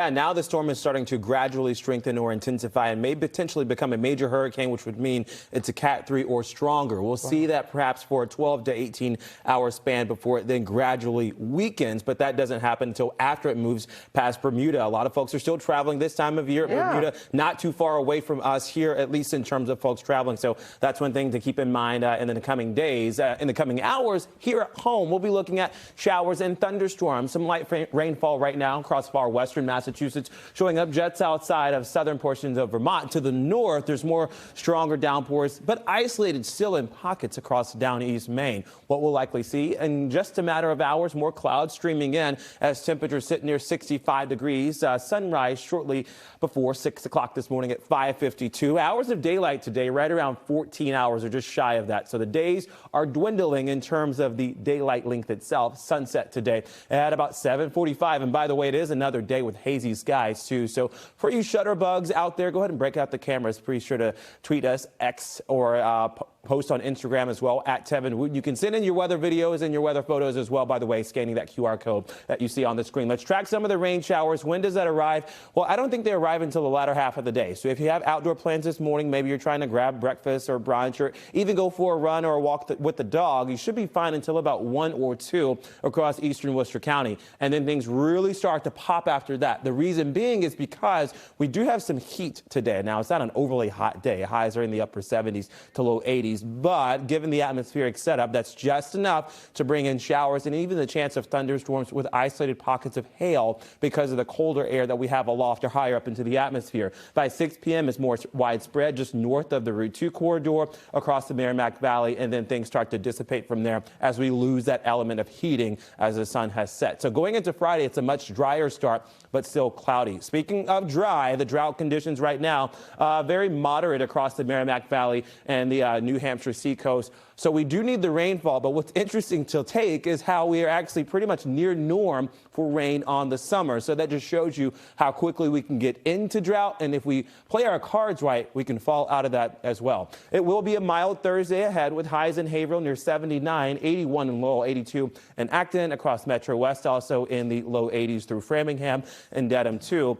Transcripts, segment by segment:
And now the storm is starting to gradually strengthen or intensify and may potentially become a major hurricane, which would mean it's a Cat 3 or stronger. We'll see that perhaps for a 12 to 18-hour span before it then gradually weakens, but that doesn't happen until after it moves past Bermuda. A lot of folks are still traveling this time of year. Bermuda, not too far away from us here, at least in terms of folks traveling. So that's one thing to keep in mind in the coming days. In the coming hours here at home, we'll be looking at showers and thunderstorms. Some light rainfall right now across far western Massachusetts, showing up just outside of southern portions of Vermont. To the north, there's more stronger downpours, but isolated still in pockets across down east Maine. What we'll likely see in just a matter of hours, more clouds streaming in as temperatures sit near 65 degrees. Sunrise shortly before 6 o'clock this morning at 5:52. Hours of daylight today, right around 14 hours or just shy of that. So the days are dwindling in terms of the daylight length itself. Sunset today at about 7:45. And by the way, it is another day with hazy skies too. So for you shutterbugs out there, go ahead and break out the cameras. Be sure to tweet us, X, or post on Instagram as well at Tevin Wooten. You can send in your weather videos and your weather photos as well, by the way, scanning that QR code that you see on the screen. Let's track some of the rain showers. When does that arrive? Well, I don't think they arrive until the latter half of the day. So if you have outdoor plans this morning, maybe you're trying to grab breakfast or brunch or even go for a run or a walk with the dog, you should be fine until about 1 or 2 across eastern Worcester County. And then things really start to pop after that. The reason being is because we do have some heat today. Now, it's not an overly hot day. Highs are in the upper 70s to low 80s. But given the atmospheric setup, that's just enough to bring in showers and even the chance of thunderstorms with isolated pockets of hail because of the colder air that we have aloft or higher up into the atmosphere. By 6 p.m., it's more widespread just north of the Route 2 corridor across the Merrimack Valley, and then things start to dissipate from there as we lose that element of heating as the sun has set. So going into Friday, it's a much drier start, but still cloudy. Speaking of dry, the drought conditions right now, very moderate across the Merrimack Valley and the New Hampshire seacoast. So we do need the rainfall, but what's interesting to take is how we are actually pretty much near norm for rain on the summer. So that just shows you how quickly we can get into drought. And if we play our cards right, we can fall out of that as well. It will be a mild Thursday ahead with highs in Haverhill near 79, 81 in Lowell, 82 in Acton, across Metro West, also in the low 80s through Framingham and Dedham too.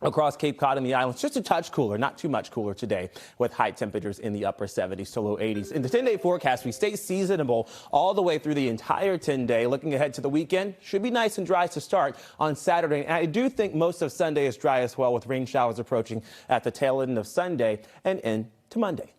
Across Cape Cod and the islands, just a touch cooler, not too much cooler today, with high temperatures in the upper 70s to low 80s. In the 10-day forecast, we stay seasonable all the way through the entire 10-day. Looking ahead to the weekend, should be nice and dry to start on Saturday. And I do think most of Sunday is dry as well, with rain showers approaching at the tail end of Sunday and into Monday.